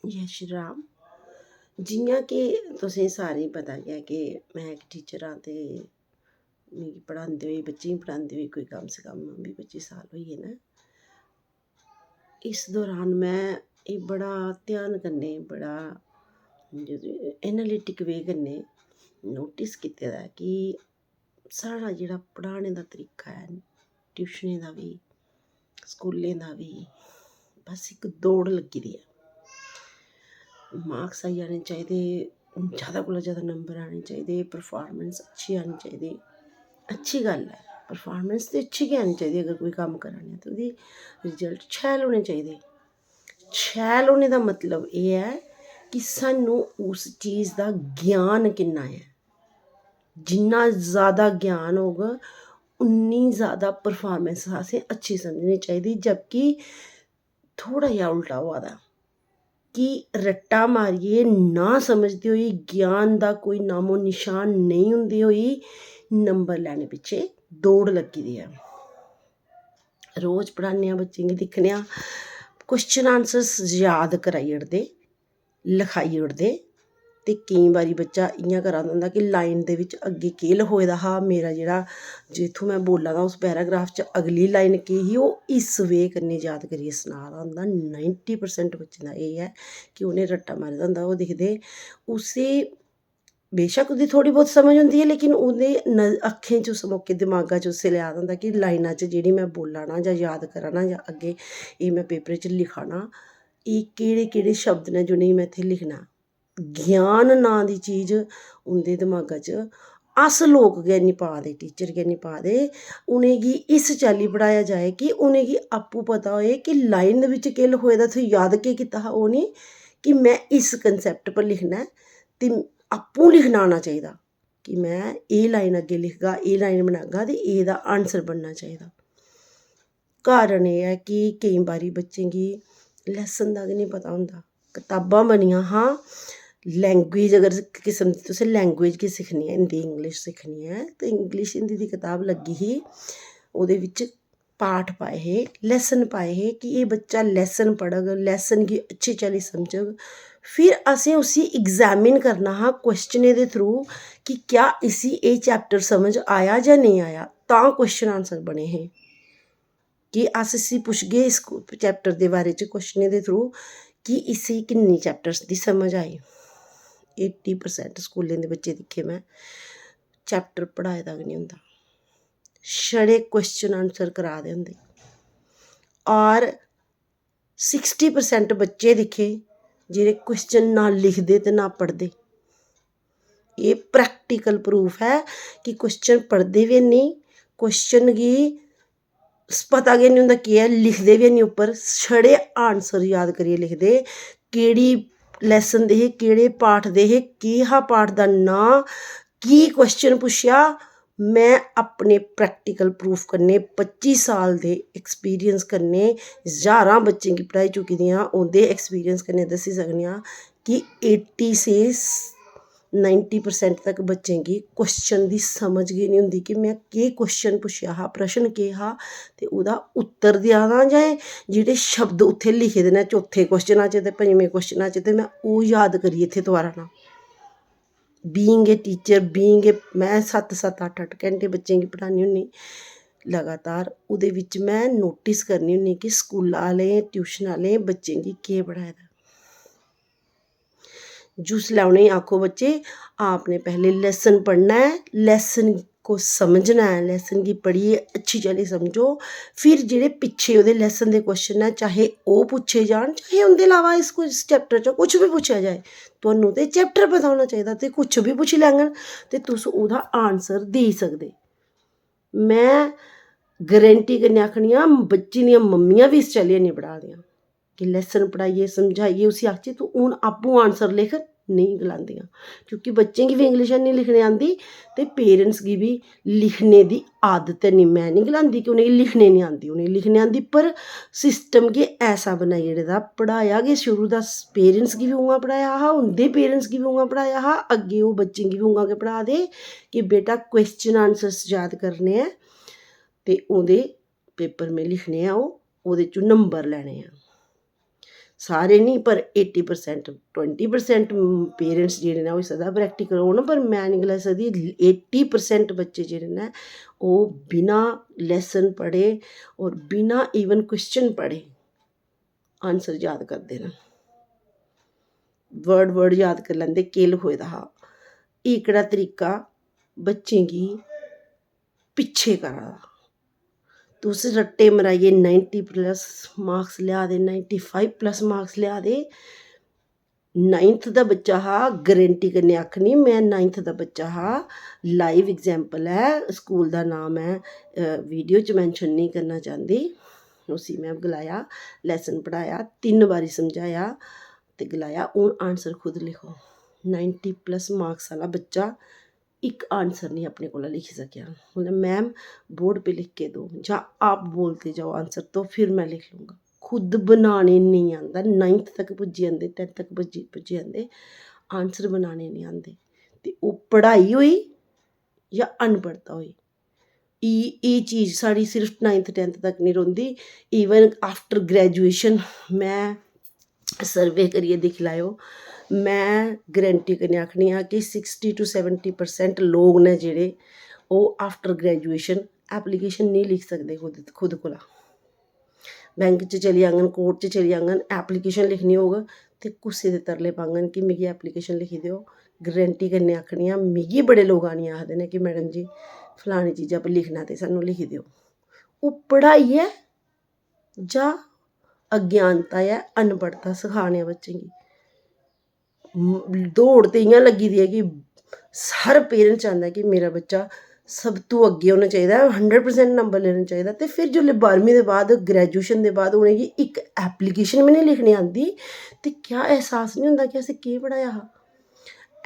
जय श्री राम। जियां कि तुसें सारें गी पता गै कि मैं इक टीचर हाँ ते मिगी पढ़ांदे होई बच्चें गी पढ़ांदे होई कोई कम से कम 20-25 साल होई गे न। इस दौरान मैं एह् बड़ा ध्यान कन्नै बड़ा एनालिटिक वे कन्नै नोटिस कीते दा ऐ कि साढ़ा जेह्ड़ा पढ़ाने दा तरीका ऐ ट्यूशनें दा बी स्कूलें दा बी बस इक दौड़ लग्गी दी ऐ। मार्क्स आई जाने चाहिदे, ज़्यादा कोला ज़्यादा नंबर आने चाहिदे, परफॉर्मेंस अच्छी आनी चाहिदी। अच्छी गल्ल ऐ, परफॉर्मेंस ते अच्छी गै आनी चाहिदी। अगर कोई कम्म करा ने ते ओह्दी रिजल्ट शैल होने चाहिदे। शैल होने दा मतलब एह् ऐ कि सानूं उस चीज़ दा ज्ञान किन्ना ऐ। जिन्ना ज़्यादा ज्ञान होग उन्नी ज़्यादा परफॉर्मेंस असें अच्छी समझनी चाहिदी। जबकि थोह्ड़ा जेहा उल्टा होआ दा कि रट्टा मारियै ना समझदे होई ज्ञान दा कोई नामो निशान नेईं होंदे होई नंबर लैने पिच्छे दौड़ लग्गी दी ऐ। रोज़ पढ़ाने आं बच्चें गी, दिक्खने आं क्वेश्चन आंसर्स याद कराई ओड़दे, लखाई ओड़दे ते केईं बारी बच्चा इ'यां करा दा होंदा कि लाइन दे बिच्च अग्गें केह् लखोए दा हा, मेरा जेह्ड़ा जित्थूं मैं बोला दा उस पैराग्राफ च अगली लाइन केह् ही, ओह् इस वे कन्नै याद करियै सना दा होंदा। 90% बच्चें दा एह् ऐ कि उ'नें रट्टा मारे दा होंदा। ओह् दिखदे उसी, बेशक ओह्दी थोह्ड़ी बहुत समझ होंदी ऐ लेकिन ओह्दे अक्खें च उस मौके दमागा च उस्सै लेआ दा होंदा कि लाइना च जेह्ड़ी मैं बोला ना जां याद करा ना जां अग्गें एह् मैं पेपरै च लिखा ना, एह् केह्ड़े केह्ड़े शब्द न जि'नेंगी मैं इत्थै लिखना। ज्ञान नांऽ दी चीज़ उं'दे दमागा च अस लोक गै निं पा दे, टीचर गै निं पा दे। उ'नेंगी इस चाल्ली पढ़ाया जाए कि उ'नेंगी आपूं पता होए कि लाइन दे बिच्च केह् लखोए दा, उत्थै याद केह् कीता हा। ओह् निं कि मैं इस कंसैप्ट पर लिखना ऐ ते आपूं लिखना आना चाहिदा कि मैं एह् लाइन अग्गें लिखगा, एह् लाइन बनागा ते एह्दा आंसर बनना चाहिदा। कारण एह् ऐ कि केईं बारी बच्चें गी लैसन दा गै निं पता होंदा। कताबां बनियां हां, लैंग्वेज अगर किसम दी तुसें लैंग्वेज गी सिक्खनी ऐ, हिंदी इंग्लिश सिक्खनी ऐ ते इंग्लिश हिंदी दी कताब लग्गी ही, ओह्दे बिच्च पाठ पाए हे, लैसन पाए हे कि एह् बच्चा लैसन पढ़ग, लैसन गी अच्छी चाल्ली समझग। फिर असें उसी एग्जामिन करना हा क्वेश्चनें दे थ्रू कि क्या इसी एह् चैप्टर समझ आया जां नेईं आया। तां क्वेश्चन आंसर बने हे कि अस इसी पुच्छगे इस चैप्टर दे बारे च क्वेश्चनें दे थ्रू कि इसी किन्नी चैप्टर्स दी समझ आई। 80% स्कूलें दे बच्चे दिक्खे मैं, चैप्टर पढ़ाए दा गै निं होंदा, छड़े क्वेश्चन आंसर करा दे होंदे। और 60% बच्चे दिक्खे जेह्ड़े क्वेश्चन ना लिखदे ते ना पढ़दे। एह् प्रैक्टिकल प्रूफ है कि क्वेश्चन पढ़दे बी हैनी, क्वेश्चन गी पता गै निं होंदा केह् ऐ, लिखदे बी हैनी उप्पर, छड़े आंसर याद करियै लिखदे। केह्ड़ी लैसन दे हे, केह्ड़े पाठ दे हे, केह् हा पाठ दा नांऽ, की क्वेश्चन पुच्छेआ। मैं अपने प्रैक्टिकल प्रूफ कन्नै 25 साल दे एक्सपीरियंस कन्नै ज्हारां बच्चें गी पढ़ाई चुकी दी आं, ओह्दे एक्सपीरियंस कन्नै दस्सी सकनी आं कि 80 से 90% तक बच्चें गी क्वेश्चन दी समझ गै निं होंदी कि मैं केह् क्वेश्चन पुच्छेआ हा, प्रश्न केह् हा ते ओह्दा उत्तर देआ दां जां जेह्ड़े शब्द उत्थै लिखे दे न चौथे क्वेश्चना च ते पंजमें क्वेश्चना च ते मैं ओह् याद करियै इत्थै तोआरा ना। Being a teacher, being a मैं 7-7 8-8 घैंटे बच्चें गी पढ़ानी होन्नी लगातार। ओह्दे बिच्च मैं नोटिस करनी होन्नी कि स्कूला आह्लें ट्यूशन आह्लें बच्चें गी केह् पढ़ाए दा। जिसलै उ'नेंगी आखो बच्चे आपने पहले लेसन पढ़ना है, लेसन को समझना है, लेसन गी पढ़िए अच्छी चाल्ली समझो, फिर जेह्ड़े पिच्छे ओह्दे लेसन दे क्वेश्चन न चाहे ओह् पुच्छे जान चाहे उं'दे अलावा इस चैप्टर च कुछ बी पुच्छेआ जाए, तुहानूं ते चैप्टर पता होना चाहिदा ते कुछ बी पुच्छी लैङन ते तुस ओह्दा आंसर देई सकदे। मैं गारंटी कन्नै आखनी आं बच्चें दियां मम्मियां बी इस चाल्ली हैनी पढ़ा दियां कि लैसन पढ़ाइयै समझाइयै उसी आखचै तूं हून आपूं आंसर लिख, नेईं गलांदियां। क्योंकि बच्चें गी बी इंग्लिश हैनी लिखने आंदी ते पेरेंट्स गी बी लिखने दी आदत हैनी। मैं निं गलांदी कि उ'नेंगी लिखने निं आंदी, उ'नेंगी लिखने आंदी, पर सिस्टम गै ऐसा बनाई ओड़े दा, पढ़ाया गै शुरू दा पेरेंट्स गी बी उ'आं पढ़ाया हा, उं'दे पेरेंट्स गी बी उ'आं पढ़ाया हा, अग्गें ओह् बच्चें गी बी उ'आं गै पढ़ा दे कि बेटा क्वेश्चन आंसर्स याद करने ऐ ते ओह्दे पेपर में लिखने ऐ, ओह्दे चों नंबर लैने ऐ। सारे नहीं पर 80% 20% पेरेंट्स जेह्ड़े न ओह् होई सकदा प्रैक्टिकल होन पर मैं नहीं गलाई सकदी 80% बच्चे जेह्ड़े न ओह् बिना लैसन पढ़े और बिना इवन क्वेश्चन पढ़े आंसर याद करदे न, वर्ड याद करी लैंदे केह् लखोए दा हा। एह्कड़ा तरीका बच्चें गी पिच्छे करा दा। तुस रट्टे मराइयै 90+ मार्क्स लेआ दे 95+ मार्क्स लेआ दे। 9th दा बच्चा हा, गारंटी कन्नै आखनी मैं 9th दा बच्चा हा, लाइव एग्जाम्पल है, स्कूल दा नाम है, वीडियो च मैंशन नहीं करना चाहती। उसी मैं गलाया, लैसन पढ़ाया, 3 बारी समझाया ते गलाया हून आंसर खुद लिखो। 90+ मार्क्स आह्ला बच्चा एक आंसर नहीं अपने कोला लिखी सकेआ। बोला मैम बोर्ड पे लिख के दो या आप बोलते जाओ आंसर तो फिर मैं लिख लूँगा। खुद बनाने नहीं आंदा। 9th तक पुज्जी जंदे, 10th तक पुज्जी जंदे, आंसर बनाने नहीं आंदे। ते ओह् पढ़ाई होई या अनपढ़ता होई, एह् चीज़ साढ़ी सिर्फ 9th 10th तक नहीं रौंह्दी। इवन आफ्टर ग्रैजुएशन मैं सर्वे करियै दिक्खी लैओ, मैं गारंटी कन्नै आखनी आं कि 60 to 70% लोग न जेह्ड़े ओह् आफ्टर ग्रैजुएशन एप्लीकेशन नहीं लिख सकदे खुद कोला। बैंक च चली जाङन, कोर्ट च चली जाङन, एप्लीकेशन लिखनी होग ते कुसै दे तरले पाङन कि मिगी एप्लीकेशन लिखी देओ। गारंटी कन्नै आखनी आं मिगी बड़े लोग आनियै आखदे न कि मैडम जी फलानी चीज़ा पर लिखना ते सानूं लिखी देओ। ओह् पढ़ाई ऐ जां अज्ञानता ऐ, अनपढ़ता सखाने बच्चें गी। दौड़ ते इ'यां लग्गी दी ऐ कि हर पेरेंट्स चांह्दा कि मेरा बच्चा सब तू अग्गें होना चाहिदा, 100% नंबर लैना चाहिदा। ते फिर जेल्लै 12वीं दे बाद ग्रैजुएशन दे बाद उ'नेंगी इक एप्लीकेशन बी नहीं लिखनी आंदी ते क्या एहसास नहीं होंदा कि असें केह् पढ़ाया हा।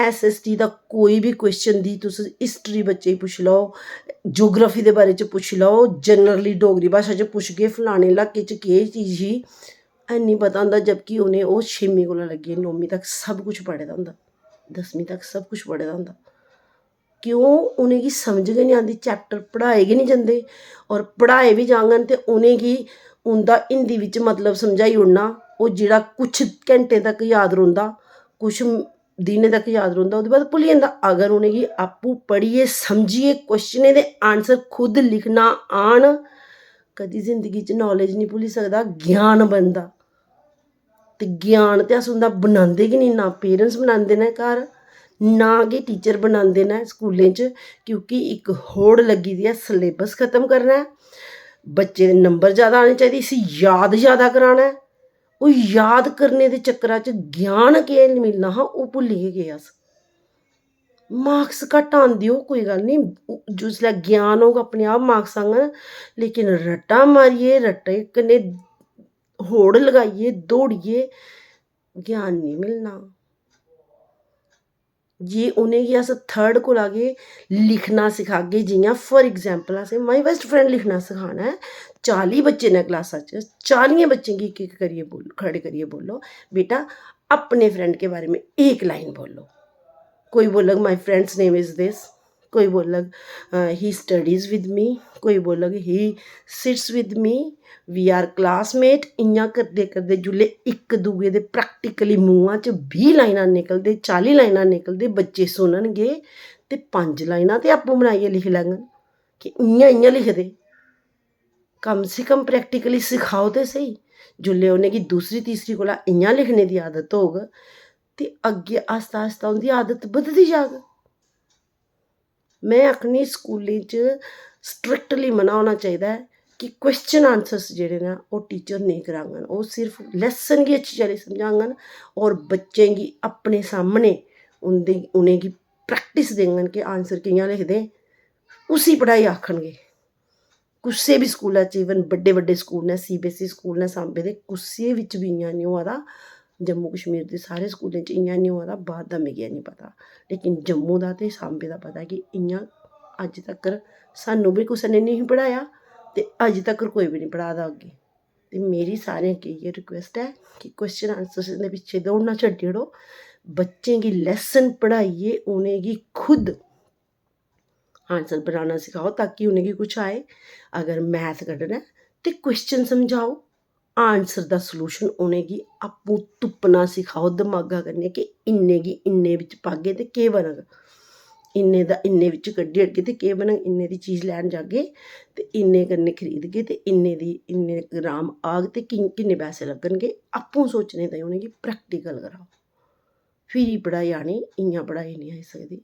SST दा कोई भी क्वेश्चन दी तुस हिस्ट्री बच्चे गी पुच्छी लैओ, जोग्राफी दे बारे च पुच्छी लैओ, जनरली डोगरी भाशा च पुच्छगे फलाने इलाके च केह् चीज़ ही, हैनी पता होंदा। जबकि उ'नें ओह् 6वीं कोला लग्गियै 9वीं तक सब कुछ पढ़े दा होंदा, 10वीं तक सब कुछ पढ़े दा होंदा। क्यों उ'नेंगी समझ गै नहीं आंदी, चैप्टर पढ़ाए गै नहीं जंदे। और पढ़ाए बी जाङन ते उ'नेंगी उं'दा हिंदी बिच्च मतलब समझाई ओड़ना, ओह् जेह्ड़ा कुछ घैंटे तक याद रौंह्दा, कुछ दिनें तक याद रौंह्दा, ओह्दे बाद भुल्ली जंदा। अगर उ'नेंगी आपूं पढ़ियै समझियै क्वेश्चनें दे आंसर खुद लिखना आन, कदी जिंदगी च नॉलेज नहीं भुल्ली सकदा, ज्ञान बनदा। ते ज्ञान ते अस उं'दा बनांदे गै नहीं, ना पेरेंट्स बनांदे न घर, ना गै टीचर बनांदे न स्कूलें च। क्योंकि इक होड़ लग्गी दी ऐ सलेबस ख़त्म करना ऐ, बच्चे दे नंबर ज़्यादा आने चाहिदे, इसी याद ज़्यादा कराना ऐ। ओह् याद करने दे चक्करा च ज्ञान केह् मिलना हा ओह् भुल्ली गै गे अस। मार्क्स घट्ट आन देओ कोई गल्ल नहीं, जिसलै ज्ञान होग अपने आप मार्क्स आङन। लेकिन रट्टा मारियै रट्टे कन्नै होड़ लगाइयै दौड़ियै ज्ञान नहीं मिलना। जे उ'नेंगी अस 3rd कोला गै लिखना सखागे, जियां फॉर एग्जाम्पल असें माई बेस्ट फ्रेंड लिखना सखाना ऐ, 40 बच्चे न क्लासा च, 40 बच्चें गी इक करियै खड़े करियै बोलो बेटा अपने फ्रेंड के बारे में एक लाइन बोलो। कोई बोलग my friend's name is this, कोई बोलग ही स्टडीज़ विद मी, कोई बोलग he sits with me, we are classmate. इ'यां करदे करदे जुल्ले इक दूए दे प्रैक्टिकली मूहां च 20 लाइनां निकलदे, 40 लाइनां निकलदे, बच्चे सुननगे ते 5 लाइनां ते आपूं बनाइयै लिखी लैङन कि इ'यां लिखदे। कम से कम प्रैक्टिकली सखाओ ते स्हेई। जुल्ले उ'नेंगी दूसरी तीसरी कोला इ'यां लिखने दी आदत होग ते अग्गें आस्ता आस्ता उं'दी आदत बधदी जाग। मैं आखनी स्कूलें च स्ट्रिक्टली मना होना चाहिदा ऐ कि क्वेश्चन आंसर्स जेह्ड़े न ओह् टीचर नेईं कराङन, ओह् सिर्फ लैसन गी अच्छी चाल्ली समझाङन और बच्चें गी अपने सामने उ'नेंगी प्रैक्टिस देङन कि आंसर कि'यां लिखदे, उसी पढ़ाई आखनगे। कुसै बी स्कूला च इवन बड्डे बड्डे स्कूल न, CBSE स्कूल न सांबे दे, कुसै बिच्च बी इ'यां निं होआ दा। जम्मू कश्मीर दे सारे स्कूलें च इ'यां निं होआ दा, बाह्र दा मिगी हैनी पता। लेकिन जम्मू दा ते सांबे दा पता कि इ'यां अज्ज तक्कर सानूं बी कुसै ने नहीं पढ़ाया ते अज्ज तक्कर कोई बी नहीं पढ़ा दा अग्गें। ते मेरी सारें अग्गें इ'यै रिक्वेस्ट ऐ कि क्वेश्चन आंसर दे पिच्छे दौड़ना छड्डी ओड़ो, बच्चें गी लैसन पढ़ाइयै उ'नेंगी खुद आंसर बनाना सखाओ ताकि उ'नेंगी कुछ आए। अगर मैथ कड्ढना ऐ ते क्वेश्चन समझाओ, आंसर दा सलूशन उ'नेंगी आपूं तुप्पना सखाओ दमागा कन्नै कि इन्ने गी इन्ने बिच्च पागे ते केह् बनग, इन्ने दा इन्ने बिच्च कड्ढी ओड़गे ते केह् बनग, इन्ने दी चीज़ लैन जागे ते इन्ने कन्नै खरीदगे ते इन्ने दी इन्ने ग्राम आग ते किन्ने पैसे लग्गनगे। आपूं सोचने ताईं उ'नेंगी प्रैक्टिकल कराओ, फिरी पढ़ाई आनी, इ'यां पढ़ाई निं आई सकदी।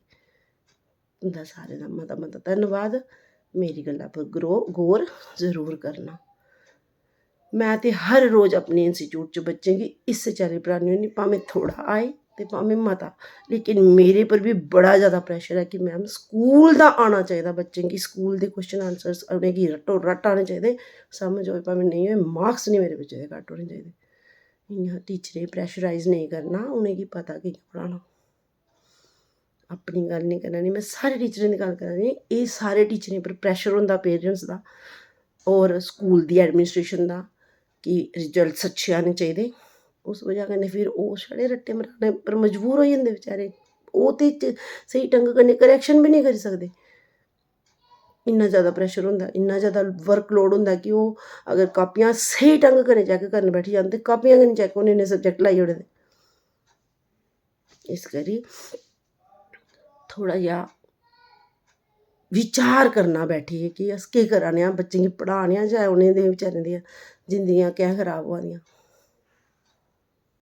तुं'दा सारें दा मता मता धन्नवाद। मेरी गल्ला पर गौर जरूर करना। मैं ते हर रोज़ अपने इंस्टीट्यूट च बच्चें गी इस्सै चाल्ली पढ़ानी होन्नी, भामें थोड़ा आए ते भामें मता, लेकिन मेरे पर बी बड़ा ज़्यादा प्रैशर ऐ कि मैम स्कूल दा आना चाहिदा बच्चें गी, स्कूल दे क्वेश्चन आंसर्स उ'नेंगी रट्टो रट्ट आने चाहिदे, समझ होए भामें नेईं होए, मार्क्स निं मेरे बच्चे दे घट्ट होने चाहिदे। इ'यां टीचरें गी प्रैशराइज नेईं करना, उ'नेंगी पता कि'यां पढ़ाना। अपनी गल्ल निं करा नी, मैं सारे टीचरें दी गल्ल करा नी, एह् सारे टीचरें पर प्रैशर होंदा पेरैंट्स दा होर स्कूल दी एडमिनिस्ट्रेशन दा कि रिजल्ट्स अच्छे आने चाहिदे। उस बजह कन्नै फिर ओह् छड़े रट्टे मराने पर मजबूर होई जंदे बेचारे, ओह् ते स्हेई ढंग कन्नै करैक्शन बी निं करी सकदे। इन्ना ज़्यादा प्रैशर होंदा, इन्ना ज़्यादा वर्कलोड होंदा कि ओह् अगर कापियां स्हेई ढंग कन्नै चैक करन बैठी जान ते कापियां गै निं चैक होने, इन्ने सब्जैक्ट लाई ओड़े दे। इस करी थोह्ड़ा जेहा विचार करना बैठियै कि अस केह् करा ने आं, बच्चें गी पढ़ा ने आं जां उ'नें दे बेचारें दियां जिंदगियां कैंह् खराब होआ दियां।